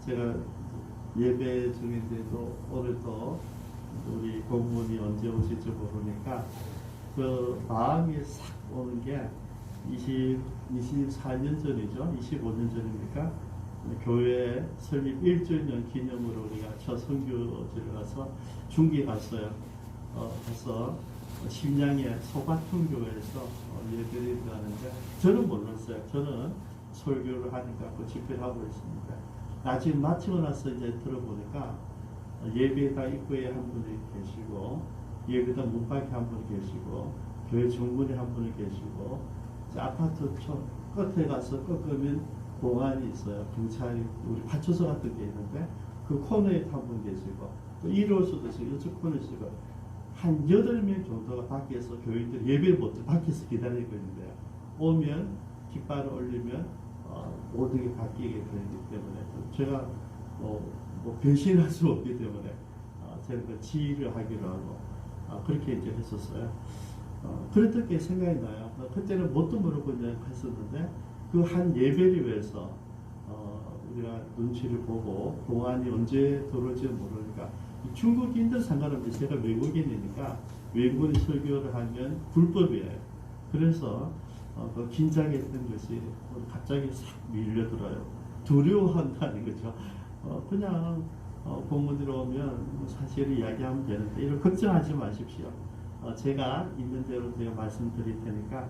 제가 예배 중인데도 오늘 또 우리 고모님이 언제 오실지 모르니까 그 마음이 싹 오는 게 24년 전이죠. 25년 전입니까? 교회 설립 1주년 기념으로 우리가 첫 선교지를 가서 중기 갔어요. 가서 심양의 소가통교회에서 예배를 하는데 저는 몰랐어요. 저는 설교를 하니까 그 집회를 하고 있습니다. 나중에 마치고 나서 이제 들어보니까 예배당 입구에 한 분이 계시고 예배당 문 밖에 한 분이 계시고 교회 중문에 한 분이 계시고 아파트 끝에 가서 꺾으면 공안이 있어요. 경찰이 우리 파출소 같은 게 있는데 그 코너에 한 분 계시고 또 1호수도 있고 이쪽 코너에 있고 한 8명 정도가 밖에서 교인들 예배를 못 밖에서 기다리고 있는데요. 오면 깃발을 올리면 모든 게 바뀌게 되기 때문에 제가 변신할 수 없기 때문에 제가 그 지휘를 하기로 하고 그렇게 이제 했었어요. 그랬던 게 생각이 나요. 그때는 뭣도 모르고 그냥 했었는데 그 한 예배를 위해서 우리가 눈치를 보고 공안이 언제 들어올지 모르니까 중국인들 상관없이 제가 외국인이니까 외국인 설교를 하면 불법이에요. 그래서 그 긴장했던 것이 갑자기 싹 밀려들어요. 두려워한다는 거죠. 그냥 본문으로 오면 사실을 이야기하면 되는데 이런 걱정하지 마십시오. 제가 있는 대로 제가 말씀드릴 테니까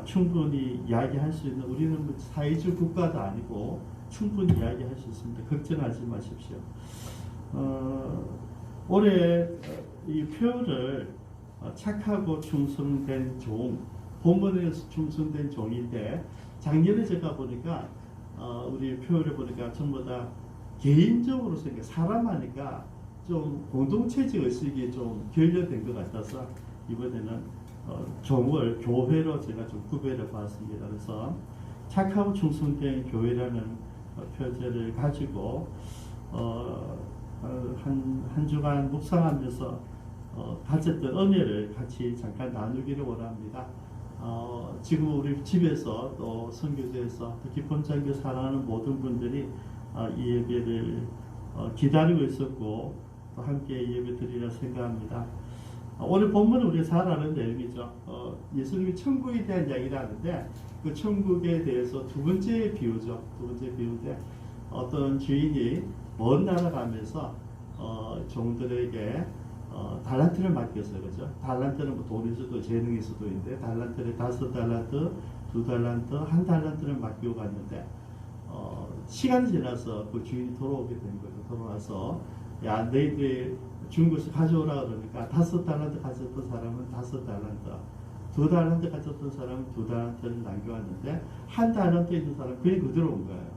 충분히 이야기할 수 있는 우리는 뭐 사회주의 국가도 아니고 충분히 이야기할 수 있습니다. 걱정하지 마십시오. 올해 이 표를 착하고 충성된 종, 본문에서 충성된 종인데 작년에 제가 보니까 우리 표를 보니까 전부 다 개인적으로 생각 사람 하니까 좀 공동체적 의식이 좀 결여된 것 같아서 이번에는 종을 교회로 제가 좀 구별해 봤습니다. 그래서 착하고 충성된 교회라는 표제를 가지고 한 주간 묵상하면서 가졌던 은혜를 같이 잠깐 나누기를 원합니다. 지금 우리 집에서 또 선교제에서 특히 본장교 사랑하는 모든 분들이 이 예배를 기다리고 있었고 또 함께 예배 드리라 생각합니다. 오늘 본문은 우리가 잘 아는 내용이죠. 예수님이 천국에 대한 이야기를 하는데 그 천국에 대해서 두 번째 비유죠. 두 번째 비유인데 어떤 주인이 먼 나라 가면서 종들에게 달란트를 맡겼어요. 그죠? 달란트는 뭐 돈일 수도 재능일 수도 있는데 달란트를 5달란트, 2달란트, 1달란트를 맡기고 갔는데 시간이 지나서 그 주인이 돌아오게 된 거죠. 돌아와서 야 너희들 준 것을 가져오라 그러니까 5달란트 가졌던 사람은 5달란트, 2달란트 가졌던 사람은 2달란트를 남겨왔는데 1달란트 있는 사람은 그냥 그대로 온 거예요.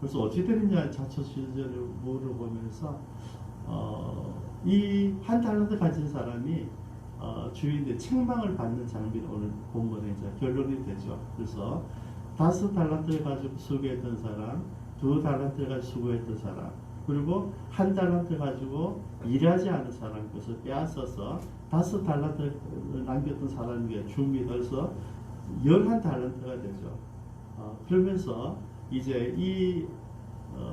그래서 어찌 되느냐 자초지전을 물어보면서 이 1달란트 가진 사람이 주인의 책망을 받는 장면이 오늘 본문에 이제 결론이 되죠. 그래서 5달란트를 가지고 수고했던 사람, 2달란트를 가지고 수고했던 사람, 그리고 1달란트 가지고 일하지 않은 사람 것을 빼앗아서 5달란트를 남겼던 사람에게 줍니다. 그래서 11달란트가 되죠. 그러면서 이제 이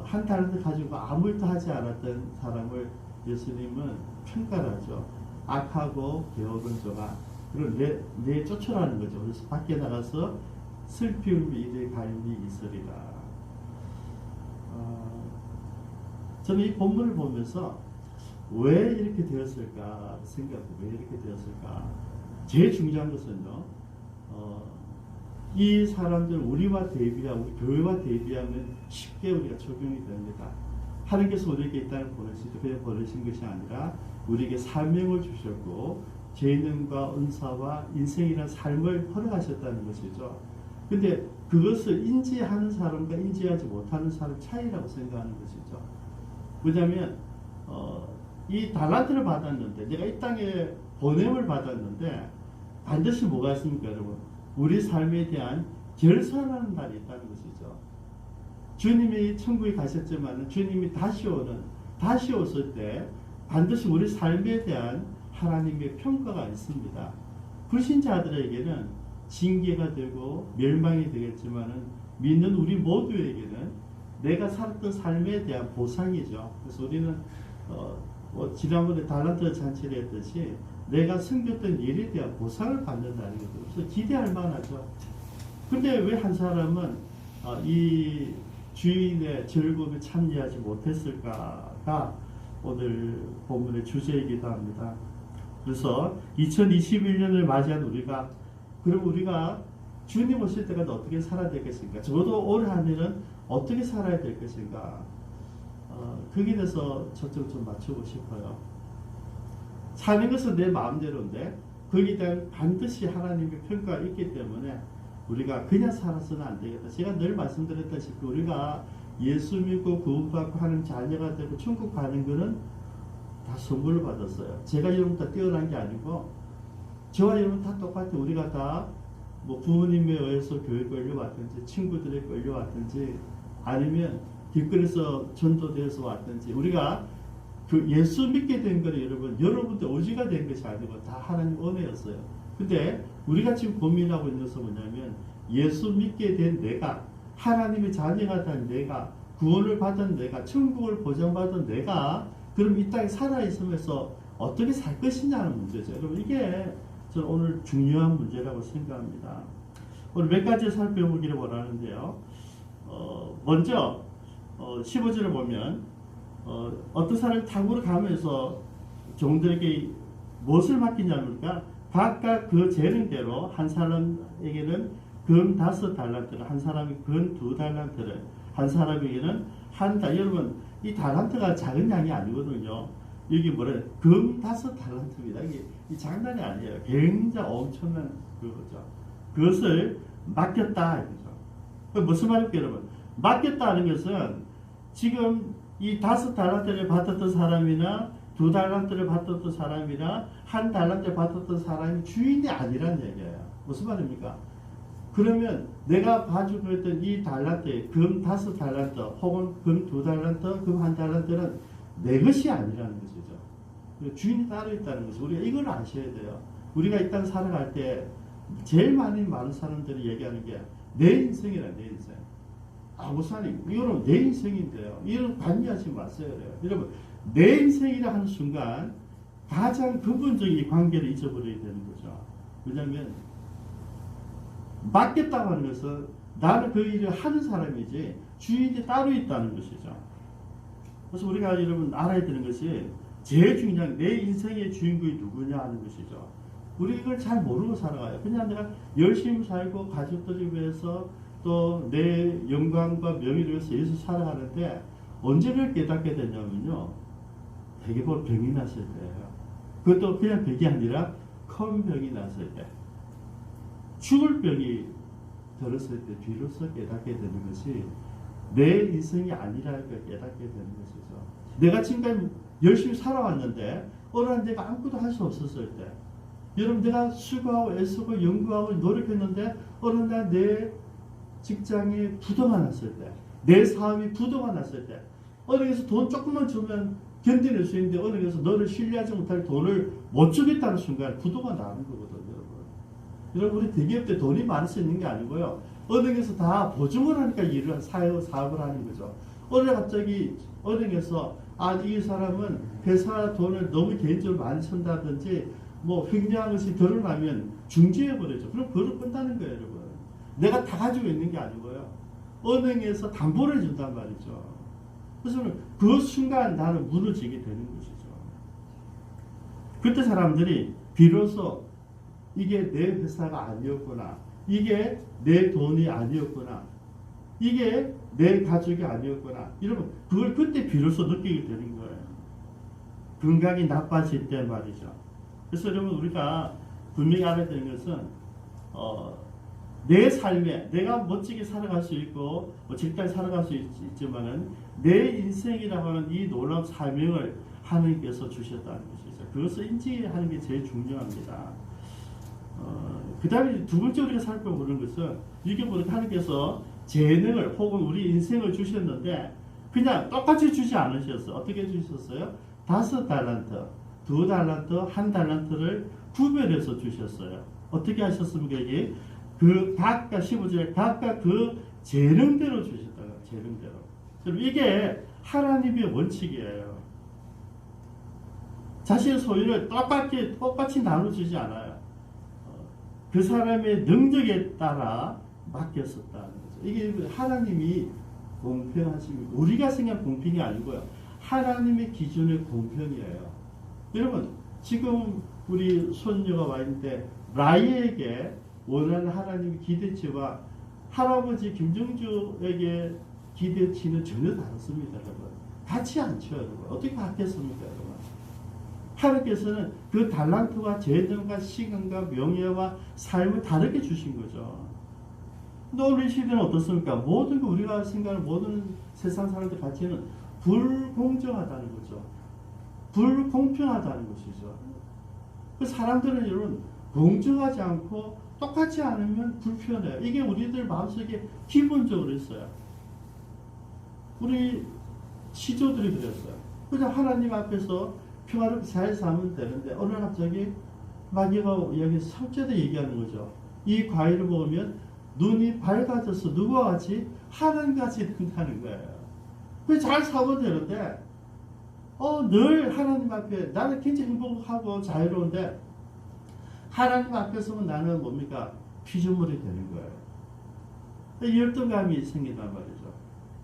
1달란트 가지고 아무 일도 하지 않았던 사람을 예수님은 평가를 하죠. 악하고 게으른 자가 그런 내 쫓아라는 거죠. 그래서 밖에 나가서 슬피 울며 이래 가임이 있으리라. 저는 이 본문을 보면서 왜 이렇게 되었을까 생각하고 왜 이렇게 되었을까. 제일 중요한 것은요. 이 사람들 우리와 대비하고 우리 교회와 대비하면 쉽게 우리가 적용이 됩니다. 하나님께서 우리에게 이 땅을 보내실 때 그냥 보내신 것이 아니라 우리에게 사명을 주셨고 재능과 은사와 인생이라는 삶을 허락하셨다는 것이죠. 근데 그것을 인지하는 사람과 인지하지 못하는 사람 차이라고 생각하는 것이죠. 왜냐하면 이 달란트를 받았는데 내가 이 땅에 보냄을 받았는데 반드시 뭐가 있습니까 여러분? 우리 삶에 대한 결산하는 날이 있다는 것이죠. 주님이 천국에 가셨지만 주님이 다시 오실 때 반드시 우리 삶에 대한 하나님의 평가가 있습니다. 불신자들에게는 징계가 되고 멸망이 되겠지만 믿는 우리 모두에게는 내가 살았던 삶에 대한 보상이죠. 그래서 우리는 뭐 지난번에 달란트 잔치를 했듯이 내가 섬겼던 일에 대한 보상을 받는다는 거죠. 그래서 기대할 만하죠. 근데 왜 한 사람은 이 주인의 즐거움에 참여하지 못했을까가 오늘 본문의 주제이기도 합니다. 그래서 2021년을 맞이한 그럼 우리가 주님 오실 때까지 어떻게 살아야 되겠습니까? 적어도 올 한 해는 어떻게 살아야 될 것인가? 거기에 대해서 초점 좀 맞추고 싶어요. 사는 것은 내 마음대로인데 거기에 대한 반드시 하나님의 평가가 있기 때문에 우리가 그냥 살아서는 안 되겠다. 제가 늘 말씀드렸다시피 우리가 예수 믿고 구원받고 하는 자녀가 되고 천국 가는 거는 다 선물을 받았어요. 제가 여러분보다 뛰어난 게 아니고 저와 여러분 다 똑같아요. 우리가 다 뭐 부모님에 의해서 교회 끌려왔든지 친구들에 끌려왔든지 아니면 길거리에서 전도되어서 왔든지 우리가 그 예수 믿게 된 거는 여러분들 오지가 된 것이 아니고 다 하나님 은혜였어요. 근데 우리가 지금 고민하고 있는 것은 뭐냐면 예수 믿게 된 내가 하나님의 자녀가 된 내가 구원을 받은 내가 천국을 보장받은 내가 그럼 이 땅에 살아있으면서 어떻게 살 것이냐는 문제죠. 여러분 이게 저는 오늘 중요한 문제라고 생각합니다. 오늘 몇 가지 살펴보기를 원하는데요. 먼저 15절을 보면 어떤 사람이 탕으로 가면서 종들에게 무엇을 맡기냐니까 각각 그 재능대로 한 사람에게는 금 5달란트를 한 사람이 금 2달란트를 한 사람에게는 여러분 이 달란트가 작은 양이 아니거든요. 여기 금 5달란트입니다. 이게 장난이 아니에요. 굉장히 엄청난 그거죠. 그것을 맡겼다 이거죠. 무슨 말입니까 여러분? 맡겼다는 것은 지금 이 5달란트를 받았던 사람이나 2달란트를 받았던 사람이나 1달란트를 받았던 사람이 주인이 아니란 얘기예요. 무슨 말입니까? 그러면 내가 가지고 있던 이 달란트, 금 5달란트 혹은 금 2달란트, 금 1달란트는 내 것이 아니라는 것이죠. 주인이 따로 있다는 것을 우리가 이걸 아셔야 돼요. 우리가 이 땅 살아갈 때 제일 많은 사람들이 얘기하는 게 내 인생이라 내 인생. 무슨 말이에요? 이거는 내 인생인데요. 이런 관여하지 마세요. 여러분 내 인생이라 하는 순간 가장 근본적인 관계를 잊어버려야 되는 거죠. 왜냐하면 맡겼다고 하는 것은 나는 그 일을 하는 사람이지 주인이 따로 있다는 것이죠. 그래서 우리가 여러분 알아야 되는 것이 제일 중요한 내 인생의 주인공이 누구냐 하는 것이죠. 우리 이걸 잘 모르고 살아가요. 그냥 내가 열심히 살고 가족들을 위해서 또 내 영광과 명예를 위해서 예수 살아가는데 언제 그걸 깨닫게 되냐면요. 대개볼 병이 났을 때예요. 그것도 그냥 병이 아니라 큰 병이 났을 때. 죽을 병이 들었을 때 비로소 깨닫게 되는 것이 내 인생이 아니라는 걸 깨닫게 되는 것이죠. 내가 지금까지 열심히 살아왔는데 어느 날 내가 아무것도 할 수 없었을 때 여러분 내가 수고하고 애쓰고 연구하고 노력했는데 어느 날 내 직장이 부도가 났을 때 내 사업이 부도가 났을 때 어느 데서 돈 조금만 주면 견뎌낼 수 있는데 어느 데서 너를 신뢰하지 못할 돈을 못 주겠다는 순간 부도가 나는 거거든요. 여러분 우리 대기업 때 돈이 많을 수 있는 게 아니고요. 은행에서 다 보증을 하니까 일을 사업을 하는 거죠. 어느 날 갑자기 은행에서 이 사람은 회사 돈을 너무 개인적으로 많이 쓴다든지 뭐 횡령한 것이 드러나면 중지해버리죠. 그럼 그걸 끝나는 거예요, 여러분. 내가 다 가지고 있는 게 아니고요. 은행에서 담보를 준단 말이죠. 그래서 그 순간 나는 무너지게 되는 것이죠. 그때 사람들이 비로소 이게 내 회사가 아니었구나. 이게 내 돈이 아니었구나. 이게 내 가족이 아니었구나. 여러분 그걸 그때 비로소 느끼게 되는 거예요. 건강이 나빠질 때 말이죠. 그래서 여러분 우리가 분명히 알아야 되는 것은 내 삶에 내가 멋지게 살아갈 수 있고 적당히 살아갈 수 있지만은 내 인생이라고 하는 이 놀라운 사명을 하나님께서 주셨다는 것이죠. 그것을 인지하는 게 제일 중요합니다. 그 다음에 두 번째 우리가 살펴보는 것은 이게 보니까 하나님께서 재능을 혹은 우리 인생을 주셨는데 그냥 똑같이 주지 않으셨어요. 어떻게 주셨어요? 5달란트, 2달란트, 1달란트를 구별해서 주셨어요. 어떻게 하셨습니까? 이게 그 각각 15절에 각각 그 재능대로 주셨다고요. 재능대로. 이게 하나님의 원칙이에요. 자신의 소유를 똑같이 나눠주지 않아요. 그 사람의 능력에 따라 맡겼었다는 거죠. 이게 하나님이 공평하십니다. 우리가 생각한 공평이 아니고요. 하나님의 기준의 공평이에요. 여러분, 지금 우리 손녀가 와 있는데 라이에게 원하는 하나님의 기대치와 할아버지 김정주에게 기대치는 전혀 다릅니다, 여러분. 같지 않죠, 여러분. 어떻게 같겠습니까, 여러분? 하나님께서는 그 달란트와 재능과 시간과 명예와 삶을 다르게 주신 거죠. 근데 오늘 이 시대는 어떻습니까? 모든 거 우리가 생각하는 모든 세상 사람들 가치는 불공정하다는 거죠. 불공평하다는 것이죠. 그 사람들은 여러분 공정하지 않고 똑같지 않으면 불편해요. 이게 우리들 마음속에 기본적으로 있어요. 우리 시조들이 그랬어요. 그냥 하나님 앞에서 평화롭게 잘 살면 되는데 어느 날 갑자기 마귀가 여기 3절에 얘기하는 거죠. 이 과일을 먹으면 눈이 밝아져서 누구와 같이 하나님같이 된다는 거예요. 그래서 잘 살면 되는데 늘 하나님 앞에 나는 굉장히 행복하고 자유로운데 하나님 앞에서는 나는 뭡니까? 피조물이 되는 거예요. 열등감이 생긴단 말이죠.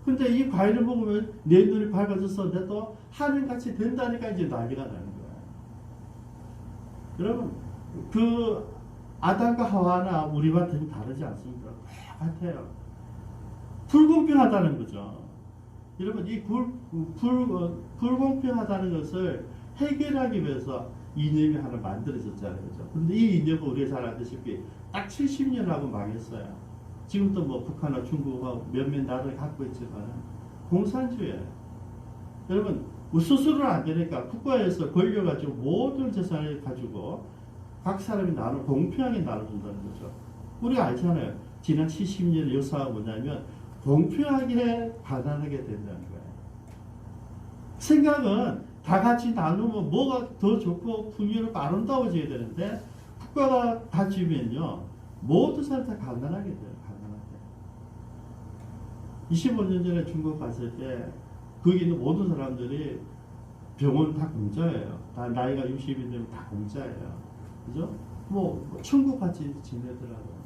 근데 이 과일을 먹으면 내 눈이 밝아져서 내 또 하늘같이 된다니까 이제 난리가 나는 거예요. 여러분, 그 아담과 하와나 우리와 좀 다르지 않습니까? 똑같아요. 불공평하다는 거죠. 여러분, 이 불공평하다는 것을 해결하기 위해서 이념이 하나 만들어졌잖아요. 그죠? 근데 이 이념은 우리가 잘 알다시피 딱 70년 하고 망했어요. 지금도 뭐 북한이나 중국하고 몇몇 나라를 갖고 있지만 공산주의예요. 여러분, 스스로는 안 되니까 국가에서 걸려가지고 모든 재산을 가지고 각 사람이 공평하게 나눠준다는 거죠. 우리가 알잖아요. 지난 70년의 역사가 뭐냐면 공평하게 가난하게 된다는 거예요. 생각은 다 같이 나누면 뭐가 더 좋고 풍요롭고 아름다워져야 되는데 국가가 다지면요 모든 사람 다 가난하게 돼요. 가난하게. 25년 전에 중국 갔을 때 거기 있는 모든 사람들이 병원 다 공짜예요. 다 나이가 60이 되면 다 공짜예요. 그죠? 뭐 천국같이 지내더라고요.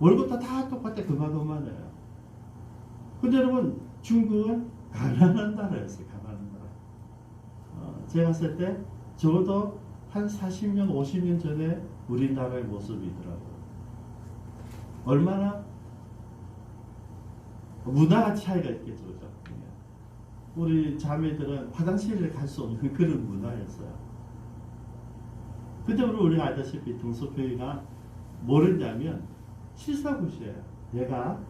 월급도 다 똑같아. 그만해요. 근데 여러분, 중국은 가난한 나라였어요. 가난한 나라. 제가 봤을 때 적어도 한 40년, 50년 전에 우리나라의 모습이더라고요. 얼마나 문화가 차이가 있겠죠. 그죠? 우리 자매들은 화장실을 갈 수 없는 그런 문화였어요. 근데 우리가 알다시피 등소표가 뭐랬냐면 실사구시예요. 내가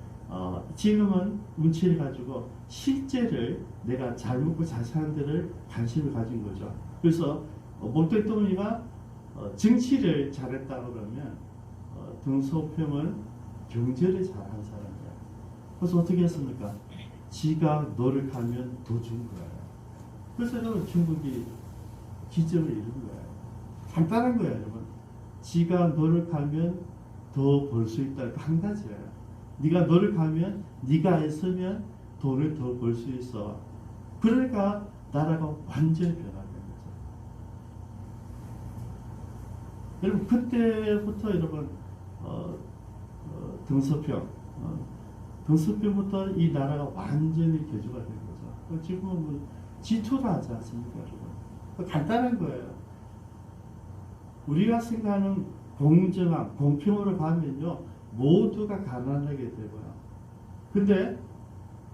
지금은 운치를 가지고 실제를 내가 잘 먹고 잘 사는 데를 관심을 가진 거죠. 그래서 모 대통령이가 정치를 잘했다 그러면 등소평은 경제를 잘한 사람이야. 그래서 어떻게 했습니까? 지가 노력하면 더 준 거예요. 그래서 여러분 중국이 기적을 이룬 거예요. 간단한 거예요, 여러분. 지가 노력하면 더 벌 수 있다. 한 가지예요. 네가 노력하면, 네가 애쓰면 돈을 더 벌 수 있어. 그러니까 나라가 완전히 변화된 거죠. 여러분 그때부터 여러분 등서평부터 이 나라가 완전히 개조가 된 거죠. 지금은 뭐 지투를 하지 않습니까, 여러분? 간단한 거예요. 우리가 생각하는 공정함, 공평으로 가면요, 모두가 가난하게 되고요. 근데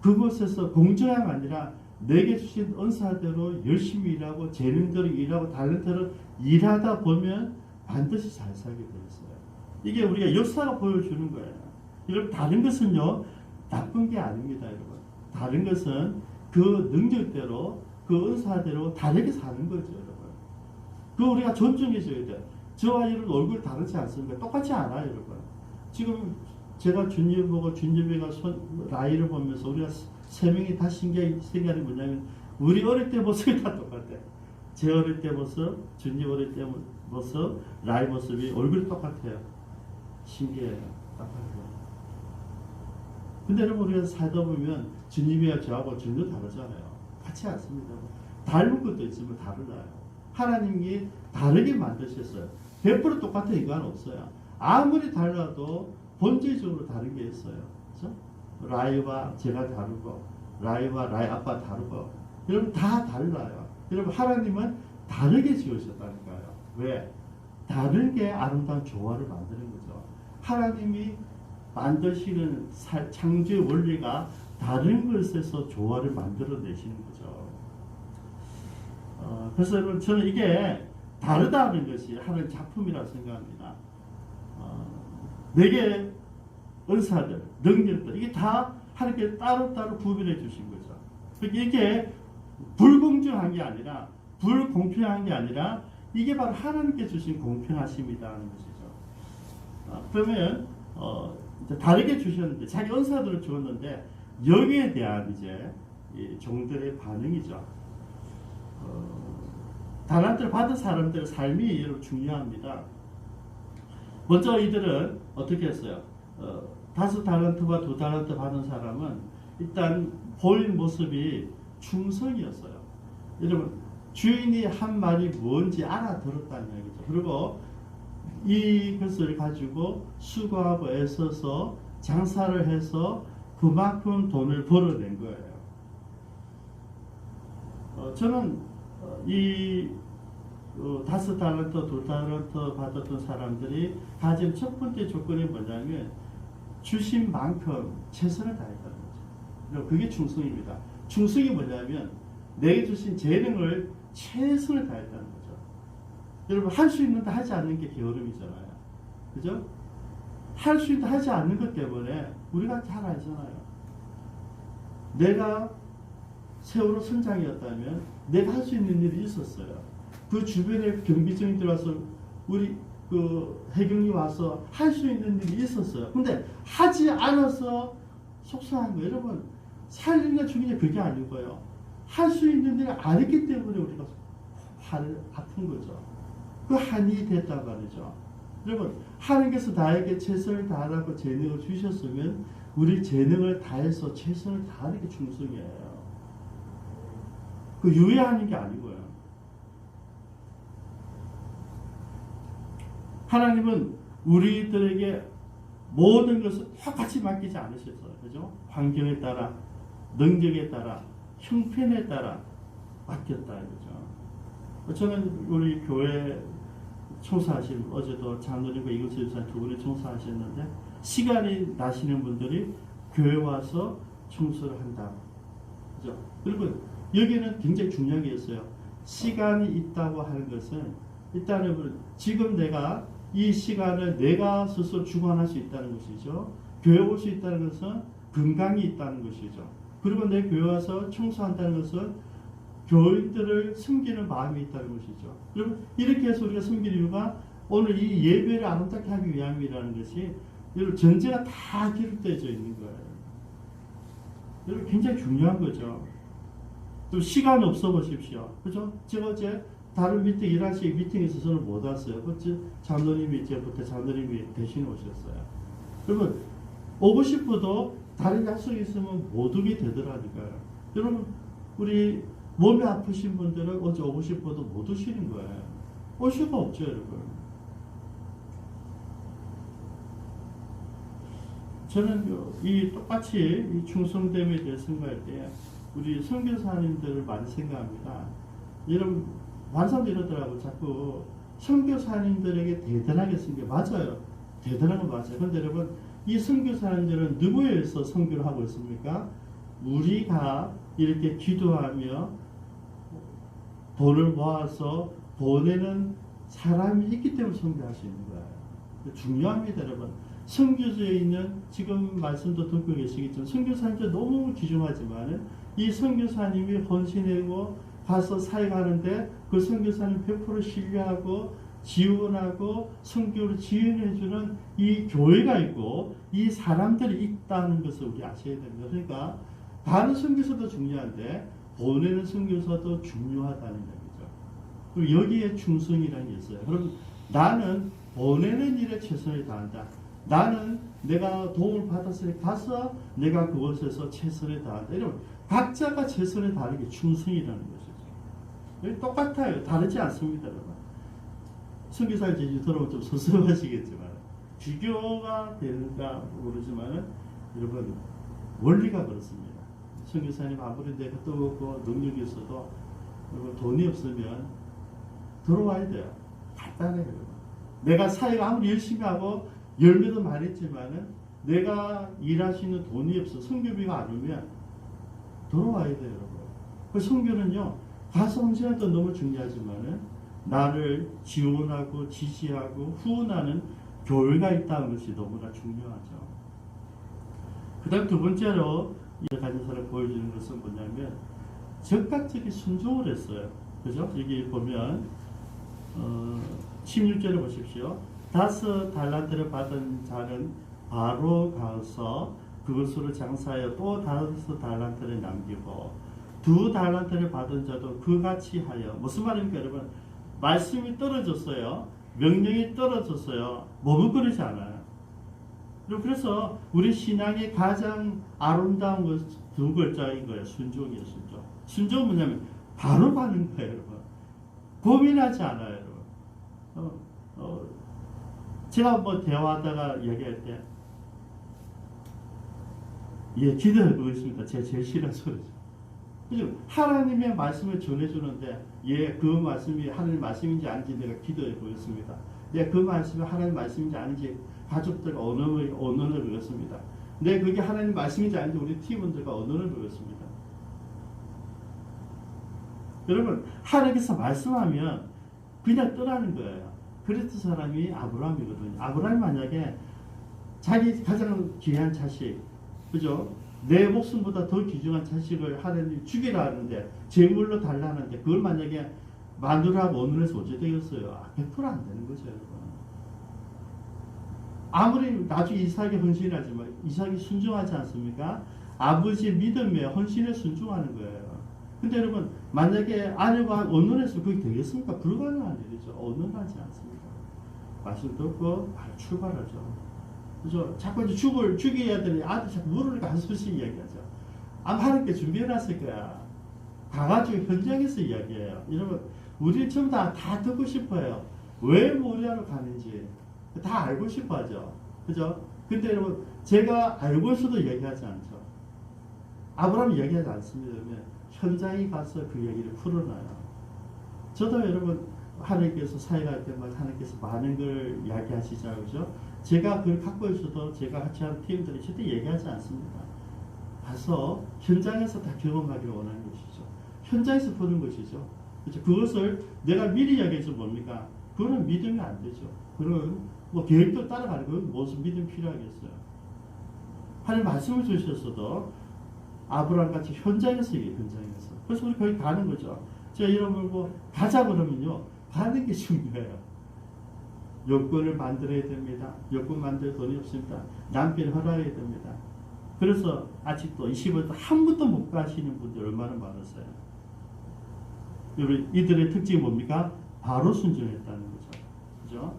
그곳에서 공정함이 아니라 내게 주신 은사대로 열심히 일하고 재능대로 일하고 달란트로 일하다 보면 반드시 잘 살게 되어 있어요. 이게 우리가 역사가 보여주는 거예요. 여러분, 다른 것은요, 나쁜 게 아닙니다, 여러분. 다른 것은 그 능력대로, 그 은사대로 다르게 사는 거죠, 여러분. 그거 우리가 존중해줘야 돼요. 저와 여러분 얼굴 다르지 않습니까? 똑같지 않아요, 여러분. 지금 제가 준엽 보고 준엽이가 라이를 보면서 우리가 세 명이 다 신기한 생각이 뭐냐면 우리 어릴 때 모습이 다 똑같아요. 제 어릴 때 모습, 준엽 어릴 때 모습, 라이 모습이 얼굴이 똑같아요. 신기해요. 똑같아요. 근데 여러분 우리가 살다 보면 주님이야 저하고 전혀 다르잖아요. 같지 않습니다. 닮은 것도 있으면 다르나요? 하나님이 다르게 만드셨어요. 100% 똑같은 인간은 없어요. 아무리 달라도 본질적으로 다른 게 있어요. 그렇죠? 라이와 제가 다르고 라이와 라이 아빠 다르고 여러분 다 달라요. 여러분 하나님은 다르게 지으셨다니까요. 왜? 다르게 아름다운 조화를 만드는 거죠. 하나님이 만드시는 창조의 원리가 다른 것에서 조화를 만들어내시는 거죠. 그래서 여러분 저는 이게 다르다는 것이 하나의 작품이라고 생각합니다. 내게 은사들, 능력들 이게 다 하나님께 따로따로 구별해 주신 거죠. 그러니까 이게 불공정한 게 아니라 불공평한 게 아니라 이게 바로 하나님께 주신 공평하심이라는 것이죠. 그러면 이제 다르게 주셨는데 자기 은사들을 주었는데 여기에 대한 이제 이 종들의 반응이죠. 달란트를 받은 사람들의 삶이 여러분 중요합니다. 먼저 이들은 어떻게 했어요? 5달란트와 2달란트 받은 사람은 일단 보인 모습이 충성이었어요. 여러분 주인이 한 말이 뭔지 알아들었다는 얘기죠. 그리고 이것을 가지고 수고하고 애써서 장사를 해서 그만큼 돈을 벌어낸 거예요. 저는 이 5달란트, 2달란트 받았던 사람들이 가진 첫 번째 조건이 뭐냐면 주신 만큼 최선을 다했다는 거죠. 그게 충성입니다. 충성이 뭐냐면 내게 주신 재능을 최선을 다했다는 거죠. 여러분 할 수 있는데 하지 않는 게 게으름이잖아요. 그죠? 할 수 있는데 하지 않는 것 때문에 우리가 잘 알잖아요. 내가 세월호 선장이었다면 내가 할 수 있는 일이 있었어요. 그 주변에 경비정이 들어와서 우리 그 해경이 와서 할 수 있는 일이 있었어요. 근데 하지 않아서 속상한 거예요. 여러분 살리냐 죽이냐 그게 아니고요. 할 수 있는 일을 안 했기 때문에 우리가 아픈 거죠. 그 한이 됐단 말이죠. 여러분 하나님께서 나에게 최선을 다하라고 재능을 주셨으면 우리 재능을 다해서 최선을 다하는 게 충성이에요. 그 유예하는 게 아니고요. 하나님은 우리들에게 모든 것을 똑같이 맡기지 않으셨어요. 그죠? 환경에 따라, 능력에 따라, 형편에 따라 맡겼다. 그죠? 저는 우리 교회 총사하신, 어제도 장로님과 이근수 집사 두 분이 총사하셨는데, 시간이 나시는 분들이 교회 와서 청소를 한다. 그죠? 그리고 여기는 굉장히 중요한 게 있어요. 시간이 있다고 하는 것은 일단은 지금 내가 이 시간을 내가 스스로 주관할 수 있다는 것이죠. 교회 올 수 있다는 것은 건강이 있다는 것이죠. 그리고 내 교회 와서 청소한다는 것은 교인들을 섬기는 마음이 있다는 것이죠. 여러분 이렇게 해서 우리가 섬기는 이유가 오늘 이 예배를 아름답게 하기 위함이라는 것이 여러분 전제가 다 기록되어져 있는 거예요. 여러분 굉장히 중요한 거죠. 또 시간 없어 보십시오. 그죠? 제가 어제 다른 미팅 일하시 미팅에 있어서는 못 왔어요. 그치? 장로님이 이제부터 장로님이 대신 오셨어요. 그러면 오고 싶어도 다른 약속이 있으면 못 오게 되더라니까요. 여러분 우리 몸이 아프신 분들은 어제 오고 싶어도 못 오시는 거예요. 올 수가 없죠, 여러분. 저는 이 똑같이 이 충성됨에 대해 생각할 때 우리 선교사님들을 많이 생각합니다. 여러분 많은 사람들이 이러더라고. 자꾸 선교사님들에게 대단하게 쓴 게 맞아요. 대단한 건 맞아요. 그런데 여러분 이 선교사님들은 누구에 의해서 선교를 하고 있습니까? 우리가 이렇게 기도하며 돈을 모아서 보내는 사람이 있기 때문에 선교할 수 있는 거예요. 중요합니다, 여러분. 선교지에 있는 지금 말씀도 듣고 계시겠지만 선교사님들 너무 귀중하지만 이 선교사님이 헌신하고 가서 사역하는데 그 선교사님 100% 신뢰하고 지원하고 선교를 지원해주는 이 교회가 있고 이 사람들이 있다는 것을 우리 아셔야 됩니다. 그러니까 다른 선교사도 중요한데 보내는 선교사도 중요하다는 얘기죠. 그리고 여기에 충성이라는 게 있어요. 그럼 나는 보내는 일에 최선을 다한다. 나는 내가 도움을 받았으니 가서 내가 그곳에서 최선을 다한다. 이러면 각자가 최선을 다하는 게 충성이라는 것이죠. 똑같아요. 다르지 않습니다, 여러분. 선교사를 제주 들어보면 좀 섭섭하시겠지만 비교가 되는가 모르지만은 여러분 원리가 그렇습니다. 선교사님 아무리 내가 뜨겁고 능력이 있어도 여러분 돈이 없으면 들어와야 돼요. 간단해요. 여러분. 내가 사회가 아무리 열심히 하고 열매도 많이 했지만은 내가 일할 수 있는 돈이 없어 선교비가 안 오면 들어와야 돼요. 여러분. 그 선교는요 가서 헌신하는 건 너무 중요하지만은 나를 지원하고 지지하고 후원하는 교회가 있다는 것이 너무나 중요하죠. 그 다음 두 번째로 이 가진 사람 보여주는 것은 뭐냐면 적극적인 순종을 했어요. 그죠? 여기 보면 16절을 보십시오. 5 달란트를 받은 자는 바로 가서 그것으로 장사하여 또 5 달란트를 남기고 2 달란트를 받은 자도 그같이 하여. 무슨 말입니까 여러분? 말씀이 떨어졌어요. 명령이 떨어졌어요. 머뭇거리지 않아요. 그래서 우리 신앙의 가장 아름다운 것 두 글자인 거예요. 순종이에요. 순종. 순종은 뭐냐면 바로 가는 거예요. 여러분. 고민하지 않아요. 여러분. 제가 뭐 대화하다가 얘기할 때 기도해 보겠습니다. 제가 제일 싫어하는 소리죠. 그죠? 하나님의 말씀을 전해주는데 그 말씀이 하나님 말씀인지 아닌지 내가 기도해 보겠습니다. 그 말씀이 하나님 말씀인지 아닌지 가족들과 언어를 배웠습니다. 그게 하나님 말씀인지 아닌지 우리 팀원들과 언어를 배웠습니다. 여러분 하나님께서 말씀하면 그냥 떠나는 거예요. 그랬던 사람이 아브라함이거든요. 아브라함이 만약에 자기 가장 귀한 자식, 그죠? 내 목숨보다 더 귀중한 자식을 하나님이 죽이라 하는데 제물로 달라는데 그걸 만약에 마누라하고 언어에서 어찌 되겠어요? 100%안 되는 거죠, 여러분. 아무리 나중에 이삭이 헌신하지만 이삭이 순종하지 않습니까? 아버지의 믿음에 헌신에 순종하는 거예요. 근데 여러분 만약에 아내가 언어에서 그게 되겠습니까? 불가능한 일이죠. 언어하지 않습니다. 말씀 듣고 바로 출발하죠. 그죠? 자꾸 이제 죽여야 되니 아들 자꾸 물으니까 한 수씩 이야기하죠. 아마 하나님께 준비해놨을 거야. 가가지고 현장에서 이야기해요. 여러분, 우리 전부 다 듣고 싶어요. 왜 모리아로 가는지 다 알고 싶어 하죠. 그죠? 근데 여러분, 제가 알고 있어도 얘기하지 않죠. 아브라함이 얘기하지 않습니다. 그러면 현장에 가서 그 얘기를 풀어놔요. 저도 여러분, 하나님께서 사역할 때마다 하나님께서 많은 걸 이야기하시잖아요. 그죠? 제가 그걸 갖고 있어도 제가 같이 하는 팀들이 절대 얘기하지 않습니다. 가서 현장에서 다 경험하기를 원하는 것이죠. 현장에서 보는 것이죠. 그렇죠? 그것을 내가 미리 이야기해서 뭡니까? 그거는 믿음이 안 되죠. 그런 뭐 계획도 따라가는 건 무슨 믿음 필요하겠어요. 하나님 말씀을 주셨어도 아브라함 같이 현장에서 얘기해요. 현장에서. 그래서 우리 거기 가는 거죠. 제가 여러분 뭐 가자 그러면요. 가는 게 중요해요. 여권을 만들어야 됩니다. 여권 만들 돈이 없습니다. 남편 허락해야 됩니다. 그래서 아직도 20월 한 번도 못 가시는 분들 얼마나 많았어요. 이들의 특징이 뭡니까? 바로 순종했다는 거죠. 그죠?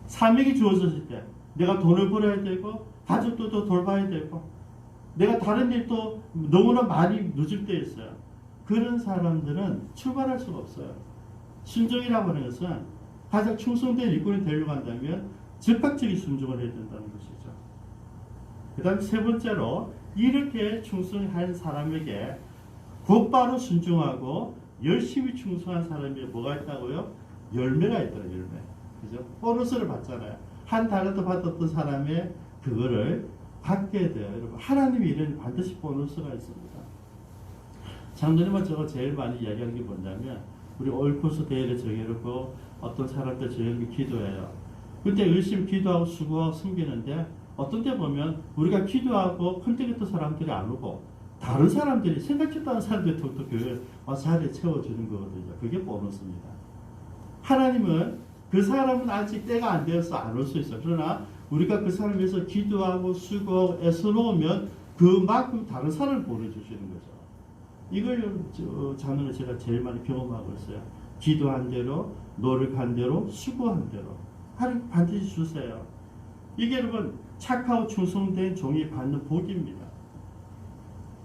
사명이 주어졌을 때 내가 돈을 벌어야 되고 가족도 돌봐야 되고 내가 다른 일도 너무나 많이 늦을 때 있어요. 그런 사람들은 출발할 수가 없어요. 순종이라고 하는 것은 가장 충성된 일꾼이 되려고 한다면 즉각적인 순종을 해야 된다는 것이죠. 그 다음 세 번째로 이렇게 충성한 사람에게 곧바로 순종하고 열심히 충성한 사람에게 뭐가 있다고요? 열매가 있더라. 열매. 그죠? 보너스를 받잖아요. 한 달라도 받았던 사람의 그거를 받게 돼요. 여러분 하나님이 이런 반드시 보너스가 있습니다. 장로님은 저거 제일 많이 이야기하는 게 뭐냐면 우리 올코스 대회를 정해놓고 어떤 사람들 저녁에 기도해요. 그때 열심히 기도하고 수고하고 섬기는데 어떤 때 보면 우리가 기도하고 컨택했던 사람들이 안 오고 다른 사람들이 생각지도 않은 사람들이 또 교회에 와서 자리에 채워주는 거거든요. 그게 보너스입니다. 하나님은 그 사람은 아직 때가 안 되어서 안 올 수 있어요. 그러나 우리가 그 사람을 위해서 기도하고 수고하고 애써 놓으면 그만큼 다른 사람을 보내주시는 거죠. 이걸 장로는 제가 제일 많이 경험하고 있어요. 기도한 대로, 노력한 대로, 수고한 대로. 하나님 반드시 주세요. 이게 여러분 착하고 충성된 종이 받는 복입니다.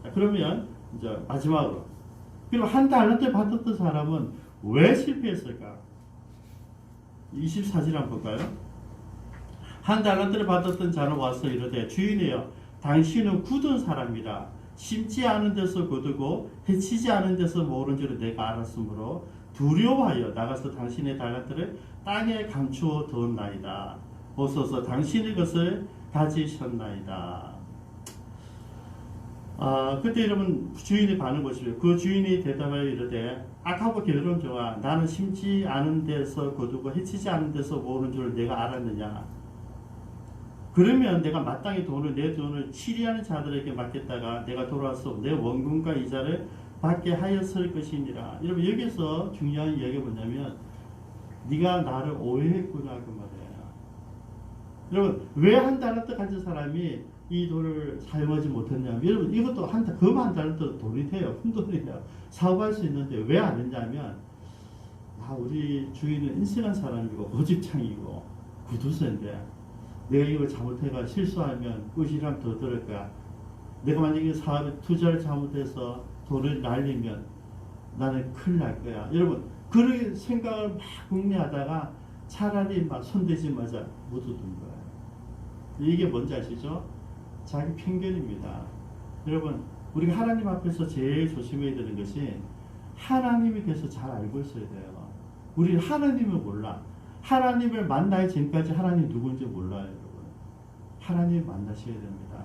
자, 그러면 이제 마지막으로 그리고 한 달란트 받았던 사람은 왜 실패했을까? 24절 한번 볼까요? 한 달란트를 받았던 자는 와서 이르되 주인이여 당신은 굳은 사람이라 심지 않은 데서 거두고 해치지 않은 데서 모른 줄을 내가 알았으므로 두려워하여 나가서 당신의 달란트를 땅에 감추어 두었나이다. 보소서 당신의 것을 가지셨나이다. 그때 여러분 주인이 반응 보시죠. 그 주인이 대답하여 이르되 악하고 게으른 종아 나는 심지 않은 데서 거두고 해치지 않은 데서 모른 줄을 내가 알았느냐. 그러면 내가 마땅히 내 돈을 치리하는 자들에게 맡겼다가 내가 돌아와서 내 원금과 이자를 받게 하였을 것이니라. 여러분 여기서 중요한 이야기가 뭐냐면 네가 나를 오해했구나 그 말이에요. 여러분 왜 한 달란트 가진 사람이 이 돈을 사용하지 못했냐면 여러분 이것도 한 달란트 돈이 돼요. 큰 돈이 돼요. 사업할 수 있는데 왜 안 했냐면 우리 주인은 인생한 사람이고 고집창이고 구두쇠인데 내가 이걸 잘못해가 실수하면 꾸지람 더 들을 거야. 내가 만약에 사업에 투자를 잘못해서 돈을 날리면 나는 큰일 날 거야. 여러분 그런 생각을 막 궁리하다가 차라리 막 손대지 마자 묻어둔 거야. 이게 뭔지 아시죠? 자기 편견입니다. 여러분 우리가 하나님 앞에서 제일 조심해야 되는 것이 하나님에 대해서 잘 알고 있어야 돼요. 우리는 하나님을 몰라. 하나님을 만나기 전까지 하나님 누군지 몰라요. 여러분 하나님 만나셔야 됩니다.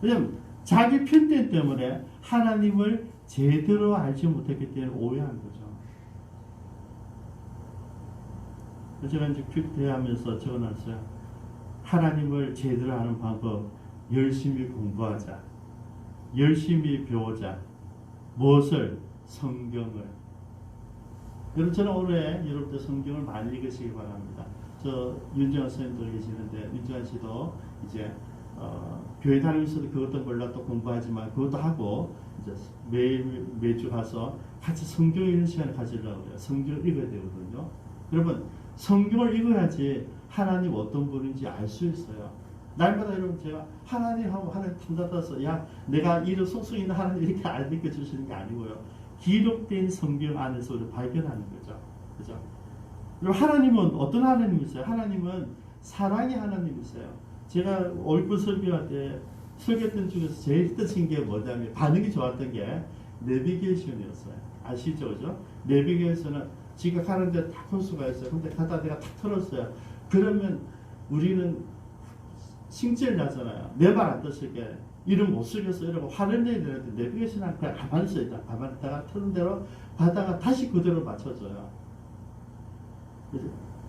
왜냐면 자기 편견 때문에 하나님을 제대로 알지 못했기 때문에 오해한 거죠. 제가 이제 큐티하면서 적어놨어요. 하나님을 제대로 아는 방법, 열심히 공부하자. 열심히 배우자. 무엇을? 성경을. 여러분 저는 올해 여러분들 성경을 많이 읽으시기 바랍니다. 저 윤정환 선생님도 계시는데 윤정환 씨도 이제 교회 다니면서도 그것도 몰라 또 공부하지만 그것도 하고 이제 매주 가서 같이 성경 읽는 시간을 가지려고 그래요. 성경을 읽어야 되거든요. 여러분 성경을 읽어야지 하나님 어떤 분인지 알 수 있어요. 날마다 여러분 제가 하나님하고 하나님 탐나서 야 내가 이런 속성 있는 하나님 이렇게 알게 주시는 게 아니고요. 기록된 성경 안에서 우리를 발견하는 거죠. 그죠? 그리고 하나님은 어떤 하나님이세요? 하나님은 사랑의 하나님이세요. 제가 얼굴 설교할 때 설교했던 중에서 제일 뜻인 게 뭐냐면 반응이 좋았던 게 내비게이션이었어요. 아시죠? 그죠? 내비게이션은 지각하는데 다 콘수가 있어요. 근데 가다 내가 탁 틀었어요. 그러면 우리는 싱질 나잖아요. 내 말 안 듣을 게 이름 못 쓰겠어 이러고 화를 내야 되는데 내비게이션은 그냥 가만히 있어있다. 가만히 있다가 트는 대로 가다가 다시 그대로 맞춰줘요.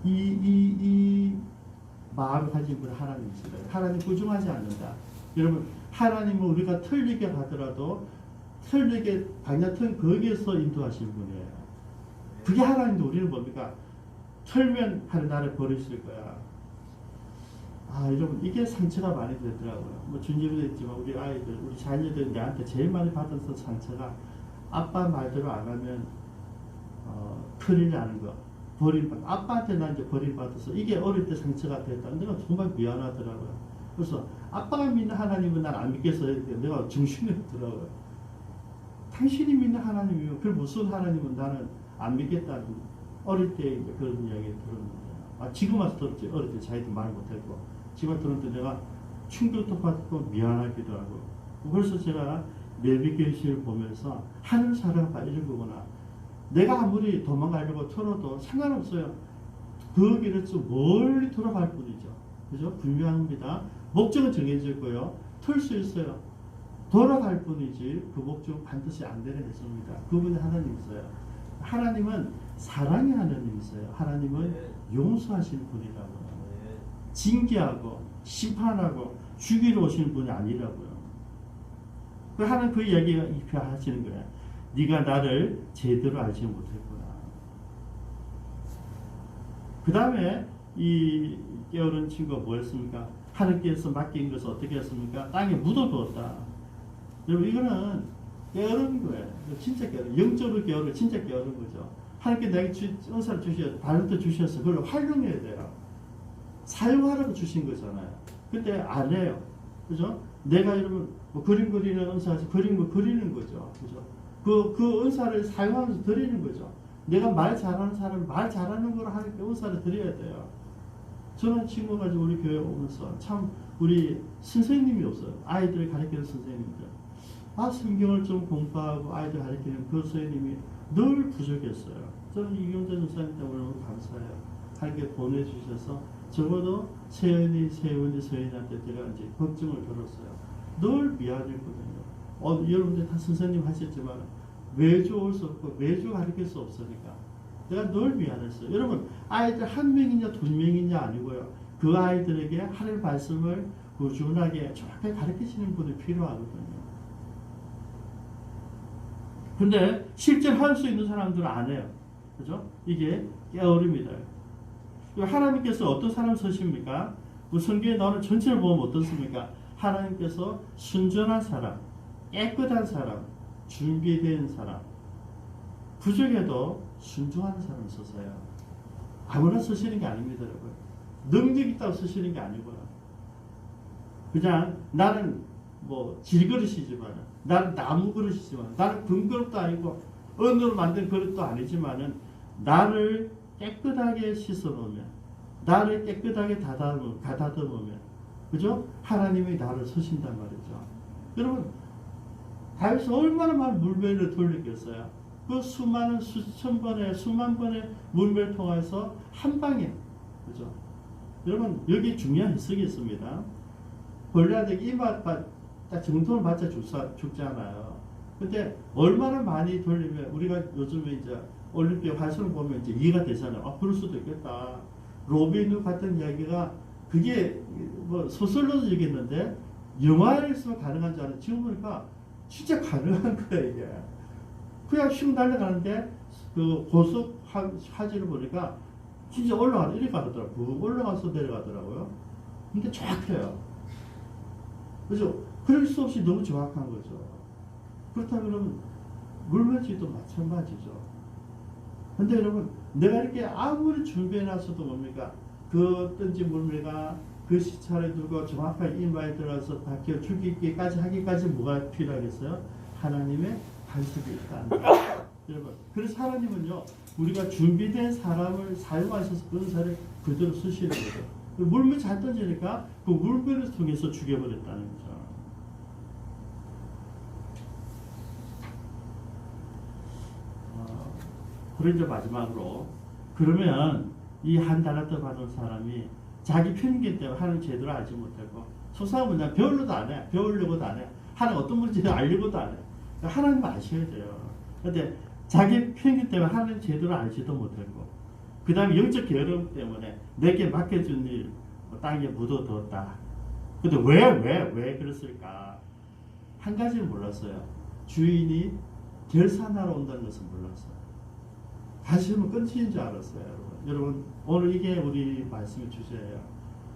이 마음을 가진 분은 하나님이시다. 하나님 부정하지 않는다. 여러분 하나님은 우리가 틀리게 가더라도 틀리게 방향 틀 거기에서 인도하시는 분이에요. 그게 하나님도 우리는 뭡니까? 틀면 하는 나를 버리실 거야. 여러분 이게 상처가 많이 되더라고요. 뭐 주님도 있지만 우리 아이들, 우리 자녀들 내한테 제일 많이 받은 상처가 아빠 말대로 안 하면 틀리지 거. 버림받. 아빠한테 나 이제 버림받아서 이게 어릴 때 상처가 됐다. 내가 정말 미안하더라고요. 그래서 아빠가 믿는 하나님은 난 안 믿겠어. 내가 정신이 없더라고요. 당신이 믿는 하나님이면 그 무슨 하나님은 나는 안 믿겠다는 어릴 때 그런 이야기 들었는데 지금 와서 들었지. 어릴 때 자기도 말 못했고 지금 들었는데 내가 충격도 받고 미안하기도 하고 그래서 제가 내비게이션을 보면서 하늘 사랑과 이런 거구나. 내가 아무리 도망가려고 틀어도 상관없어요. 그 길을 좀 멀리 돌아갈 뿐이죠. 그죠? 분명합니다. 목적은 정해져 있고요. 틀 수 있어요. 돌아갈 뿐이지 그 목적은 반드시 안 되는 것입니다. 그분이 하나님이세요. 하나님은 사랑의 하나님이세요. 하나님은 용서하시는 분이라고요. 징계하고 심판하고 죽이러 오시는 분이 아니라고요. 하나님 그 이야기가 입혀하시는 거예요. 네가 나를 제대로 알지 못했구나. 그 다음에 이 게으른 친구가 뭐였습니까? 하나님께서 맡긴 것을 어떻게 했습니까? 땅에 묻어두었다. 여러분 이거는 게으른 거예요. 진짜 게으른. 영적으로 게으른, 진짜 게으른 거죠. 하나님께 내게 은사를 주셔서 달란트 주셔서 그걸 활용해야 돼요. 사용하라고 주신 거잖아요. 근데 안 해요. 그죠? 내가 이러면 뭐 그림 그리는 은사에서 그림을 그리는 거죠. 그죠? 그 은사를 사용하면서 드리는 거죠. 내가 말 잘하는 사람 말 잘하는 걸 하니까 은사를 드려야 돼요. 저는 친구가 우리 교회 오면서 참 우리 선생님이 없어요. 아이들을 가르치는 선생님들. 성경을 좀 공부하고 아이들 가르치는 그 선생님이 늘 부족했어요. 저는 이경재 전사님 때문에 너무 감사해요. 하나님께 보내주셔서 적어도 세연이한테 제가 이제 걱정을 들었어요. 늘 미안했거든요. 여러분들 다 선생님 하셨지만 매주 올 수 없고 매주 가르칠 수 없으니까 내가 늘 미안했어요. 여러분 아이들 한 명이냐 두 명이냐 아니고요. 그 아이들에게 하나님의 말씀을 꾸준하게 정확하게 가르치시는 분이 필요하거든요. 근데 실제로 할 수 있는 사람들은 안 해요. 그죠? 이게 깨어릅니다. 하나님께서 어떤 사람 쓰십니까? 성경에 나오는 전체를 보면 어떻습니까? 하나님께서 순전한 사람, 깨끗한 사람, 준비된 사람, 부족해도 순종하는 사람 쓰세요. 아무나 쓰시는 게 아닙니다, 여러분. 능력 있다고 쓰시는 게 아니고요. 그냥 나는 뭐 질그릇이지만, 나는 나무 그릇이지만, 나는 금그릇도 아니고 은으로 만든 그릇도 아니지만은 나를 깨끗하게 씻어놓으면, 나를 깨끗하게 가다듬으면, 그죠? 하나님이 나를 쓰신단 말이죠. 여러분, 다윗이 얼마나 많은 물매를 돌리겠어요? 그 수많은 수천 번의 수만 번의 물매를 통해서 한 방에, 그죠? 여러분 여기 중요한 해석이 있습니다. 골리앗에게 이마 딱 정통을 맞자 죽잖아요. 근데 얼마나 많이 돌리면 우리가 요즘에 이제 올림픽 활성을 보면 이제 이해가 되잖아요. 그럴 수도 있겠다. 로빈 후 같은 이야기가 그게 뭐 소설로도 얘기했는데 영화에서 가능한 줄 알았는데 지금 보니까 진짜 가능한 거야 이게. 그냥 슝 달려가는데 그 고속 화질을 보니까 진짜 이렇게 가더라고요. 올라가서 내려가더라고요. 근데 정확해요. 그죠? 그럴 수 없이 너무 정확한 거죠. 그렇다면 물매지도 마찬가지죠. 근데 여러분 내가 이렇게 아무리 준비해놨어도 뭡니까? 그 어떤지 물매가 그 시차를 두고 정확하게 이마에 들어가서 박혀 죽이기까지 하기까지 뭐가 필요하겠어요? 하나님의 간섭이 있다. 여러분, 그래서 하나님은요, 우리가 준비된 사람을 사용하셔서 그 은사를 그대로 쓰시는 거죠. 물매 잘 던지니까 그 물매를 통해서 죽여버렸다는 거죠. 그리고 이제 마지막으로, 그러면 이 한 달란트 받은 사람이 자기 편견 때문에 하나님 제대로 알지 못하고, 소상은 그냥 배우려도 안 해. 배우려고도 안 해. 하나님 어떤 분인지 알려고도 안 해. 하나님 아셔야 돼요. 그런데 자기 편견 때문에 하나님 제대로 알지도 못하고, 그 다음에 영적 게으름 때문에 내게 맡겨준 일 땅에 묻어두었다. 근데 왜 그랬을까? 한 가지를 몰랐어요. 주인이 결산하러 온다는 것을 몰랐어요. 다시 한번 끊치는 줄 알았어요. 여러분 오늘 이게 우리 말씀의 주제예요.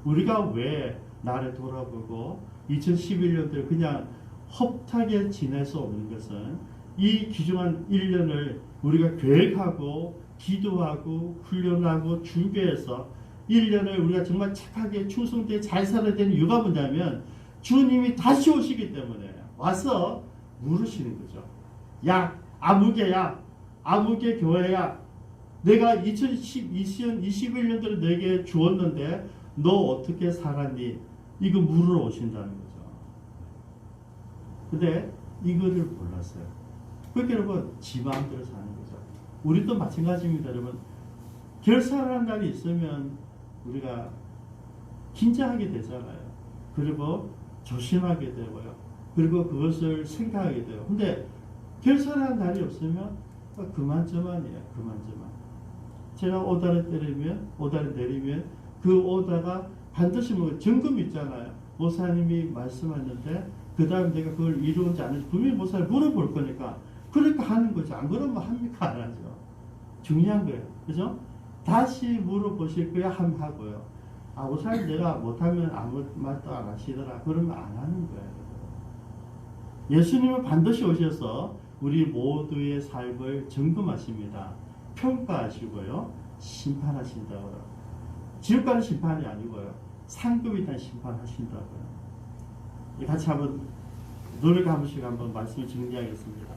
우리가 왜 나를 돌아보고 2011년도에 그냥 허탄하게 지낼 수 없는 것은 이 귀중한 1년을 우리가 계획하고 기도하고 훈련하고 준비해서 1년을 우리가 정말 착하게 충성되게 잘 살아야 되는 이유가 뭐냐면 주님이 다시 오시기 때문에 와서 물으시는 거죠. 야 아무개야 아무개 교회야 내가 2021년도에 내게 주었는데 너 어떻게 살았니? 이거 물으러 오신다는 거죠. 근데 이거를 몰랐어요. 그러니까 여러분 지 마음대로 사는 거죠. 우리도 마찬가지입니다. 여러분 결산하는 날이 있으면 우리가 긴장하게 되잖아요. 그리고 조심하게 되고요. 그리고 그것을 생각하게 돼요. 근데 결산하는 날이 없으면 그만저만이에요. 그만저만. 제가 오다를 내리면 그 오다가 반드시 뭐 점검 있잖아요. 목사님이 말씀하는데 그 다음 내가 그걸 이루었는지 안 했는지 분명히 목사를 물어볼 거니까 그러니까 하는 거죠. 안 그러면 합니까? 안 하죠. 중요한 거예요. 그죠? 다시 물어보실 거야 함 하고요. 목사님 내가 못하면 아무 말도 안 하시더라. 그러면 안 하는 거예요. 예수님은 반드시 오셔서 우리 모두의 삶을 점검하십니다. 평가하시고요. 심판하신다고요. 지옥 가는 심판이 아니고요. 상급에 대한 심판하신다고요. 같이 한번 노력 한 번씩 한번 말씀을 정리하겠습니다.